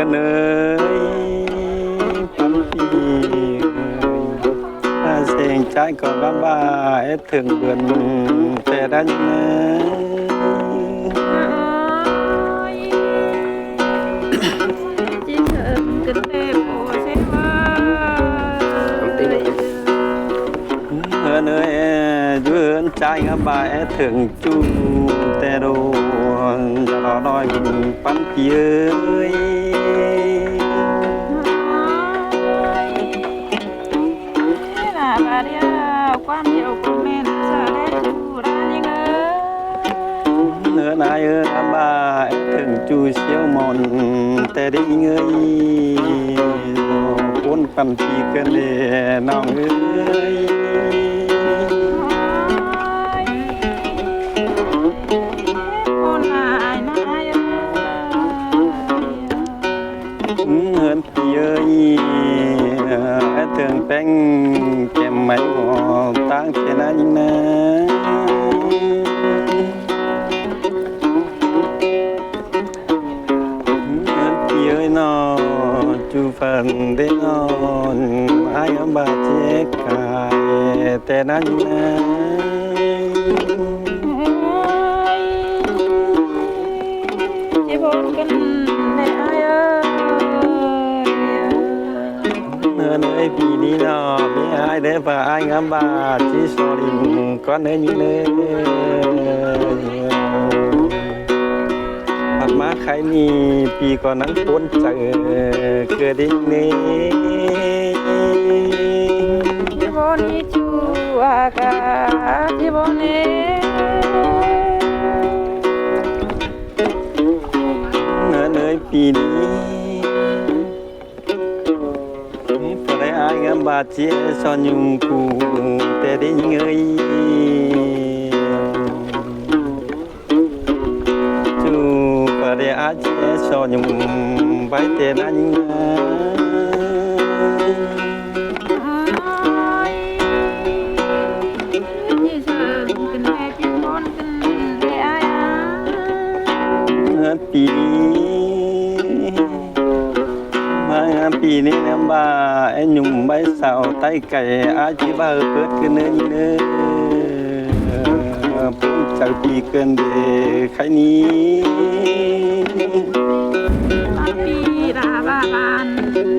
hơn ơi bắn phi sen trái còn bám ba ép thường vườn trẻ đánh chỉ sợ kinh tế bộ sẽ hơn ơi hơn trái ngắm ba ép thường chu tè đồ nó nói bắn phi ơi bà đi quan hiệu của mình sợ đấy chú ra đi ngơ nữa nay ba thường chui xéo mòn tè đi ngơi cuốn phần phi cơn để nòng ơi con lại nay hơn phi ơi thường bánh kèm mấy họ tăng thế nào nhưng phi ơi nó chú phần đến ngon ai ở bà chết cài thế nào nhưng chị bốn cân để ai ơi nơi vì đi nó biết ai để và ai ngắm bà chỉ so đình con nơi như nơi mặt má khai ni vì còn nắng cuốn chờ cửa đi nè chị bốn đi chú à cả chị bốn đi nơi vì đi ai ngắm bà chia so nhung cụ tê đi người chú bà để ai chia so nhung bay tê na nhưng chị sợ kinh tế chị bốn cân để aiปีมาปีนี้น้ำบาไอ้หนุ่มใบสาวไต้ไก่อาชีพเปิดขึ้นเนื้อเนื้อพุ่งจากปีเกินเดใครนี้ปีดาบาบาน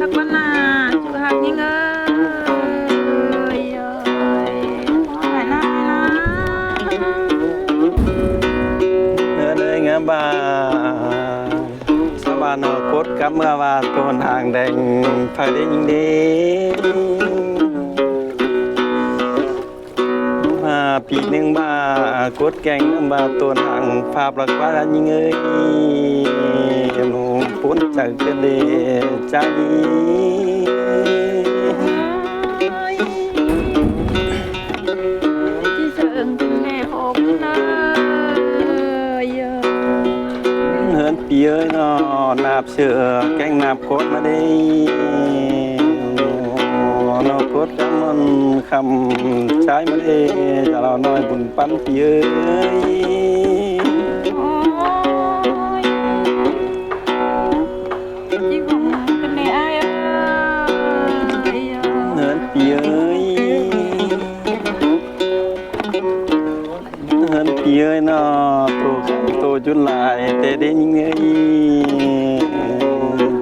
นักวันนาจูหักยังเอ้ยหายหน้าเนื้อเลยงามบาสบานโคตรกับเมื่อวานตัวทางแดงไฟได้ยิงเด้มาปีหนึ่งบาโคตรแกงบาตัวทางภาพรักว่ายิงเอ้ยหนูพ้นจากเกินเดใจ chị sợ kinh tế hộp nơi hơn pí ơi nó nạp sữa canh nạp cốt mà đi nó cốt cảm ơn khăm trái mà đi cho nó nói buồn bắn pí ơi chị cũng kinh tế ai hơn pí ơi hơn pí ơi nó tô chút lại tê đến những người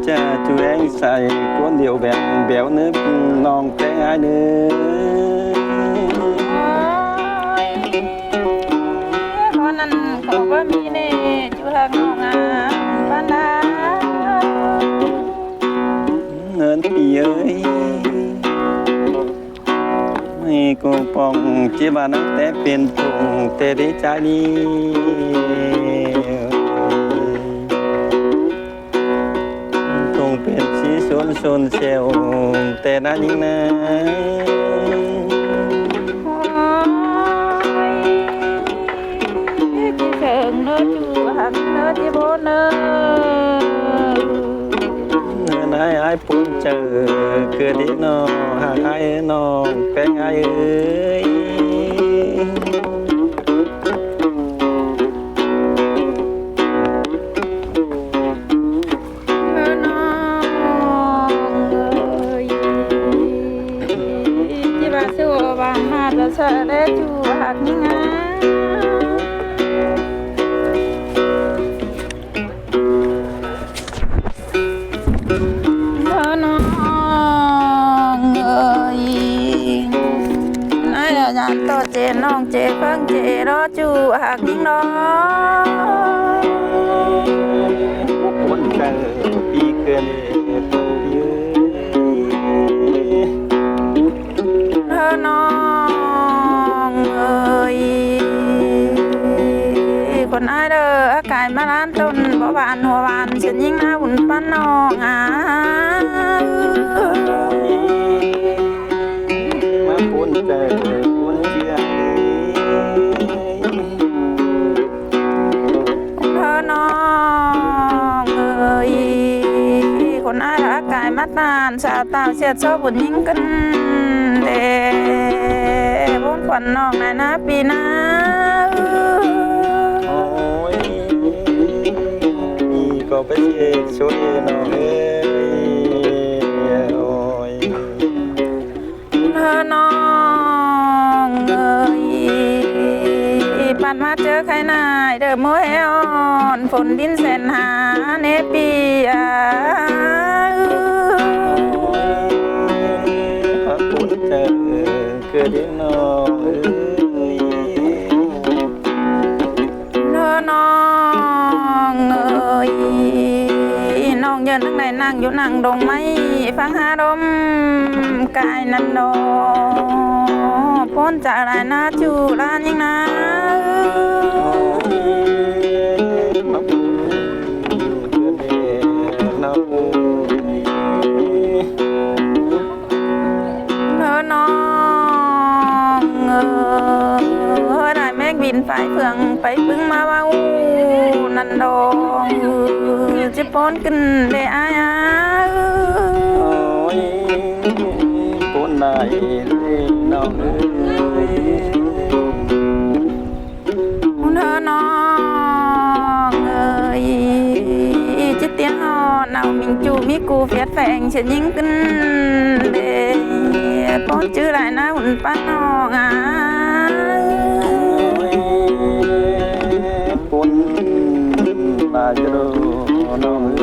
cha chú anh xài cuốn điều bèo béo nước non té ai nữa con ăn cậu có mi nè chú hàng ngon à ban đá hơn pí ơi mày cô bong chỉ bà nắng té tiền thùng tê đi trái đi thùng tiền chỉ xuân xèo tê na nhưng na chị sợ nó chú hàng nó chị bố nó ai ai phun chờ cửa đi nó hàng ai nó cái ai ơi để chu hạt như ngá thơ nó người ai là dàn to chè non chè phân chè đó chu hạt những đó cuốn cờ pi cơn thơ non ơiคนaiเด้อไก่มาล้านต้นบ่บานหัวบานเสียนยิ่งหน้าบุญปั้นน้องมาcuốn cờ cuốn chia เธอน้องเอ้ยคนอ้ายรักกายมัดนานสาวตาวเสียดโซ่บุญยิ่งกันเด้บนขวัญน้องนายนะปีหน้า ôi có cái gì số gì nào ơi เธอน้องเอ้ยปันมาเจอใครนายเด้อโมเฮออนฝนดินเส้นหาเนปีcuốn cờ cờ đến nó ơi เธอน้องเอ้ยน้องยืนทั้งในนั่งอยู่นั่งดงไม้ฟังหาดมกายนันโดพ้นจากไรนาจูร้านยังนะเธอน้องได้แมกบินไปเฟืองไปปึ้งมาว่านันโดจะพ้นกันได้อาย ôi cuốn này nào ơi เธอน้องเอ้ยจิตเตียงหอหนาวมิงจูมีกูเฟียดแฝงเฉียนยิงกันเด้ป้อนชื่อไรนะหุ่นป้าน้องcuốn là cho nó ơi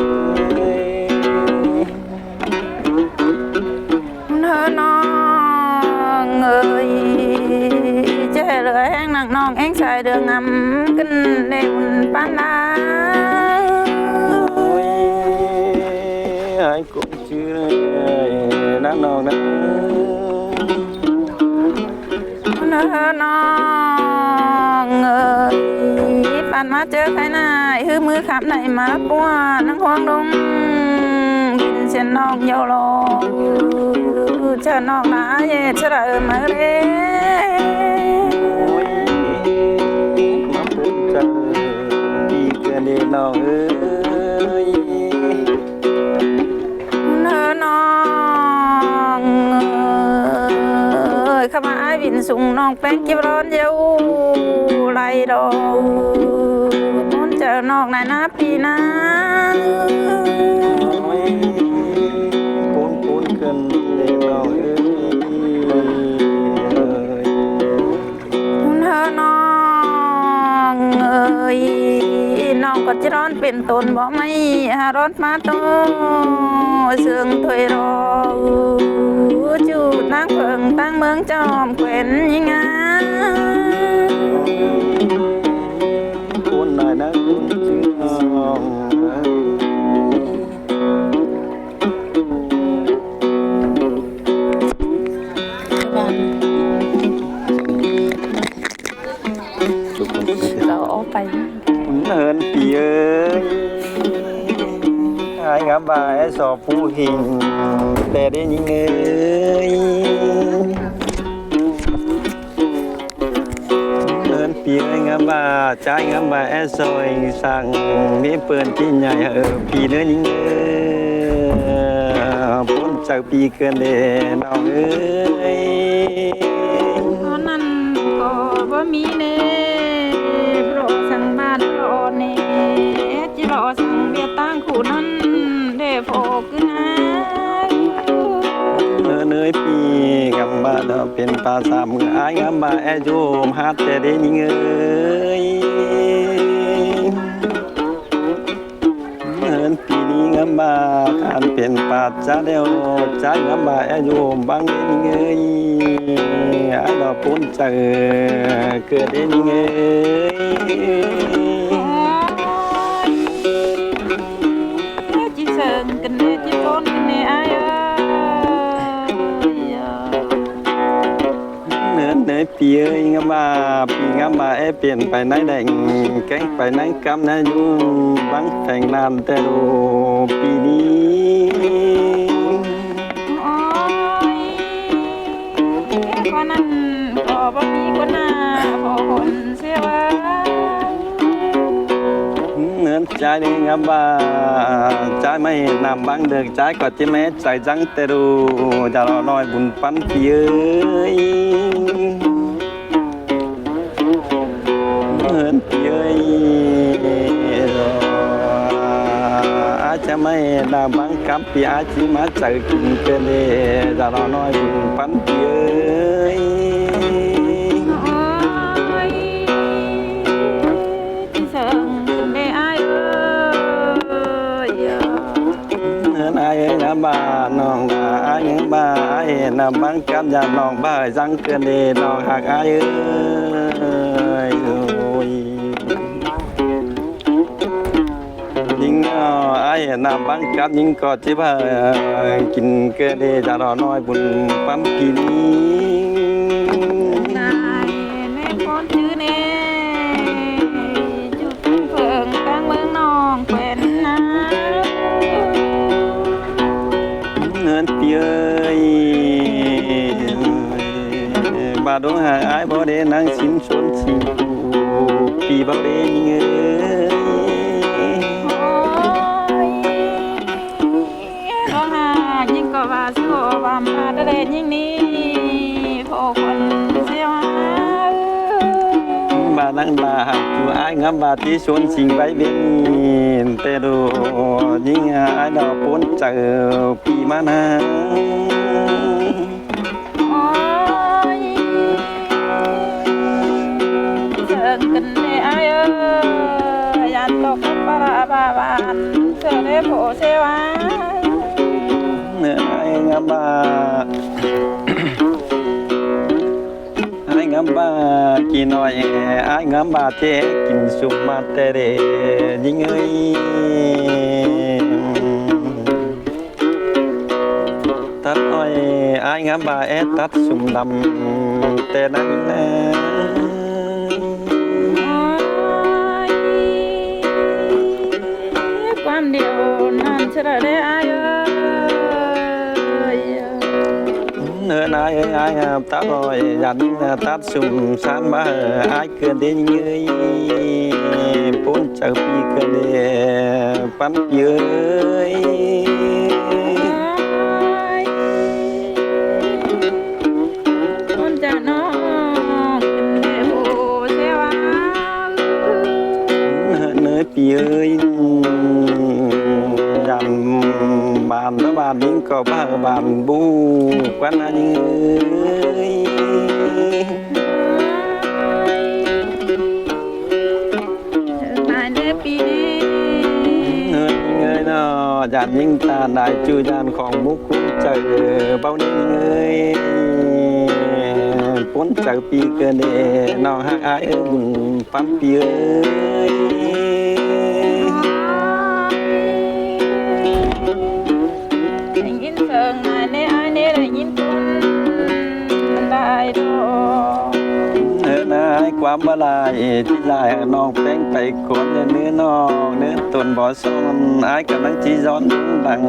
เธอน้องเอ้ยเจ้เหลือแห้งหนังน้องแห้งชายเดืองงำกันเด้หุ่นป้าน้า ôi ai cũng chưa đang nào đó เธอน้องเอ้ยปันมาเจอใครนายฮือมือขับไหนมาปัวนังควงดงกินเส้นนอกเยาโลเชิญนอกนาเย็ดเฉลยมาเร่ ôi mà cuốn cờ đi cờ đến nào ơi เธอน้องเอ้ยข้ามาไอ้บินสูงน้องแป้งกิบร้อนเยาไรดอกพ้นเจอนอกนายนะปีหน้า ôi cuốn cuốn cơn đến nào ơi เธอน้องเอ้ยน้องก็จะร้อนเป็นตนบ่ไม่หารถมาโตเสื่องถอยรอจูดนางเพิงตั้งเมืองจอมแขวนยังไง cuốn này nó cũng chưaเราเอาไป hơn tí ơi ai ngắm bà sò phu hình để đi những ơi hơn tí ơi ngắm bà trái ngắm bà soi sang mi pơn tí nhảy ở pì nữa những ơi bốn chào pì cơn để nào ơi ตอนนั้นก็บ่มีเน่โปรดสั่งบ้านรอเน่จิรอสั่งเบียตั้งคู่นั้นเด้โฟกนะ nơi pi gầm bà ดอกเป็นปลาสามมืออายงามบ่าแอโยมฮัดแต่ได้ยิงเอ้ยเหมือนปีนี้งามบ่าการเป็นปาจ้าเดียวใจงามบ่าแอโยมบางได้ยิงเอ้ยอายดอกพ้นเจอเกิดได้ยิงเอ้ย chỉ sợ cần nè chỉ con cần nè ai ơi เนื้อเนื้อปีเอ้ยงามบ่าปีงามบ่าเอ้เปลี่ยนไปไหนแดงแกงไปไหนกำนะอยู่บังแข่งนานแต่ดูปีนี้ con ăn có bao nhiêu con à có con xe ba เนื้อใจนี่งามบ่าใจไม่นำบังเดือกใจก็จะแม้ใจจังแต่ดูจะรอน้อยบุญปันปีเอ้ยเหมือนปีเอ้ยอาจจะไม่นำบังกับปีอาจิมาเจอกินเกินเลยจะรอน้อยบุญปันปีเอ้ย chỉ sợ cần nè ai ơi เนื้อนายเอ้ยนะบ้าน้องบ้าอายยังบ้าอายนะบังกับยาน้องบ้าจังเกินเลยน้องหักอายเอ้ยโอ้ยยิงอายนะบังกับยิงก็จิบ้ากินเกินเลยจะรอน้อยบุญปั๊มกิน này nè con chứ nè chút phượng đang mương non quen na เงินเปียยบาดงหาอายบ่ได้นางสินชนสิปีบ่ได้ยิงเอ้ย con hà nhưng có bà số bà mà đã lên nhưng ní phô con xeo บานังบาหักอยู่อายงามบาที่ชนสิงไว้เบนแต่ดูยิงอายดอกพ้นเจอปีมานา ôi sợ cần nè ai ơi ăn tóc bà bạn sợ để phô xeo ai เนื้ออายงามบาอายงามบากินน้อยอายงามบาเทกินสุมาแต่เดยิงเอ้ยตัดอ้อยอายงามบาตัดสุ่มดำแต่นั้นนะ quan điệu nan chờ để ai ơi เนื้อนายเอ้ยอายตัดอ้อยยันตัดสุ่มสานมาอายเกินเดยิงเอ้ยพ้นจากปีเกินเดปันเย้ย con cha nó cần để bố xeo ai เนื้อปีเอ้ยยันบานแล้วบานยิงก็บ้าบานบูกวันนั้นยิงเอ้ย này để pi đi เงินเงยนอยันยิงตาได้จูยันของมุกคุ้มเจอเบานิ่งเอ้ยพ้นจากปีเกินเดน้องหักอายเอ้ยบุญปั๊มปีเอ้ย nhìn sờn này nè ai nè lại nhìn con đại đồ เนื้อนายความบลายที่ลายน้องแป้งไปคนเนื้อน้องเนื้อตนบ่อซ้อนอายกำลังจีซ้อนดัง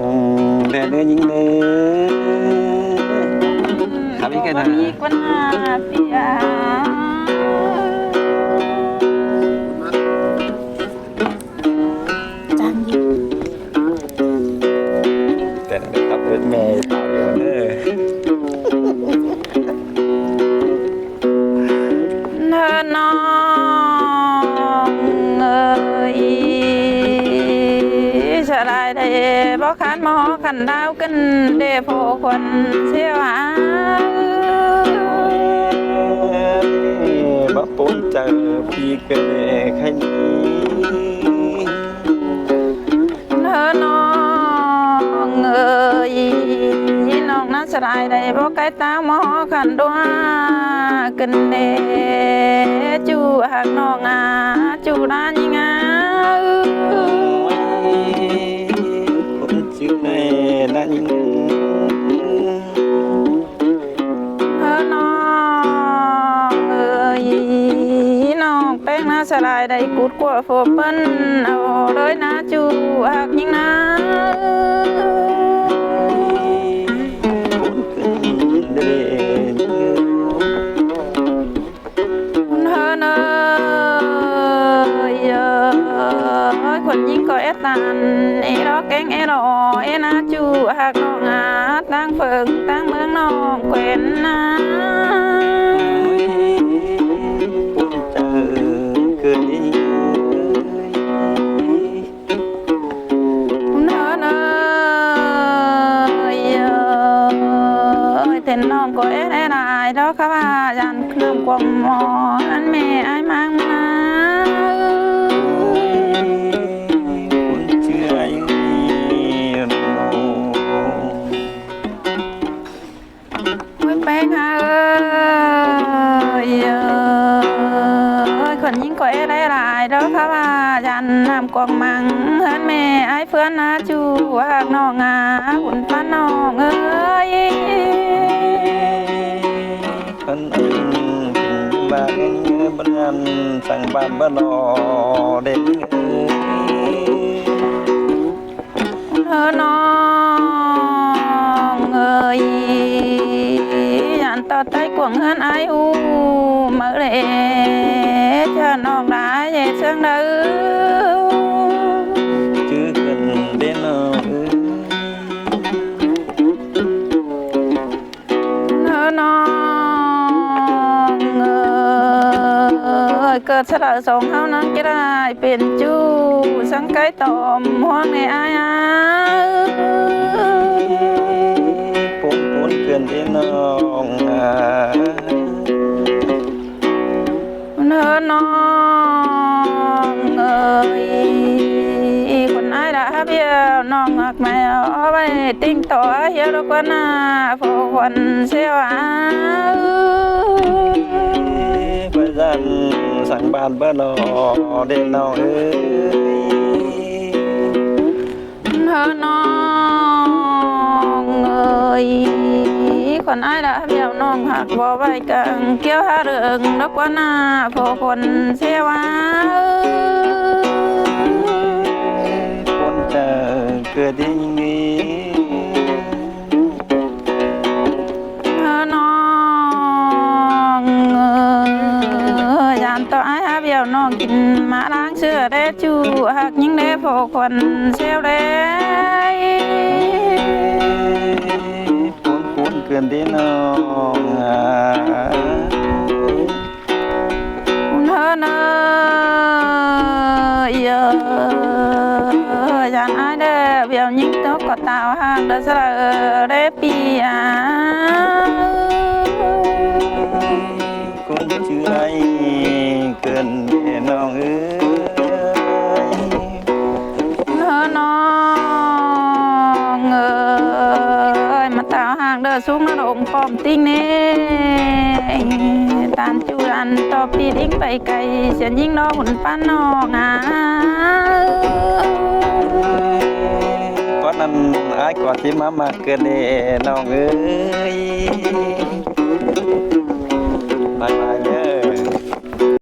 เนื้อยิงเนื้อครับพี่กันนะ มีคนหาเปีย แต่นะครับเอิดแม่ตายอยู่เด้อ น้องเอ้ยฉั ลายได้บ่คันหมอคันดาวกันเดโพคนเสียวาบ่ปนเจอพี่เกิดใครนี้เธอน้องเอ้ยน้องนั้นสลายได้บ่ไกลตาหมอคันดัวกันเดจูหักน้องอาจูดานยิงาคนชื่อในนั้น น้องเอ้ยน้องแป้งน่าสลายได้กูดกว่าโฟเปิ้นเอาเลยนะจูหักยิงนะเธอเนยคนยิงก็เอตันเอรอแกงเอรอเอนะจูหักน้องอาตั้งเฟิงตั้งเมืองน้องเกวนนะปุ่นเจอเกิดนี้เนอเนยเต้นน้องก็เอได้ได้ดอกข้าว่ายันเครื่องกวมหมออันแม่ไอ้มังนะคนเชื่อไปหาคนยิ่งก็เอได้หลายดอกค่ะว่ายันนำกองมังเพื่อนแม่ไอ้เพื่อนนาจูหักน้องอาหุ่นป้าน้องเอ้ยคนอื่นบ้านเงินบ้านสั่งบ้านบ้านรอเด็กเธอน้องเอ้ยยันต่อใต้กวงเฮือนไอ้อูมาเลยเธอน้องได้เย่เชิงเด้อชื่อกันเด่นเธอน้องเอ้ยเกิดสละสองเฮานั้นจะได้เป็นจูสังไกตอมห่วงในอายปุ่นเกินเด่นน้องเธอน้องเอ้ยคนไอ้ละเบี้ยน้องหักแมวเอาไปติ้งต่อเฮียลูกวันน่ะพอวันเสียวไปจันสั่งบ้านบ้านรอเด่นน้องเอ้ยเธอน้องเอ้ยคนไอ้ละเบี้ยน้องหักบ่ไว้กังเกี่ยวหาเรื่องลูกวันน่ะพอคนเสียวคนจะเกิดยังไงน้องยามต่อไอ้เบี้ยวน้องกินมาล้างเสื้อได้จูหักยิ่งได้พอคนเซลได้ปุ่นเกินที่น้องเธอเนยยันไอ้เด้เบี้ยวยิ่งต้องก็ตาวห่างเด้อเสลอได้ปีคนชื่อไอ้เกินน้องเอ้ยเธอน้องเอ้ยมาตาวห่างเด้อสูงนรกปอมติ้งเน่ตานจูรันต่อปีดิ้งไปไกลเสียนยิ่งน้องหุ่นป้านน้องเพราะนั้นไอ้กว่าที่มาเกินน้องเอ้ย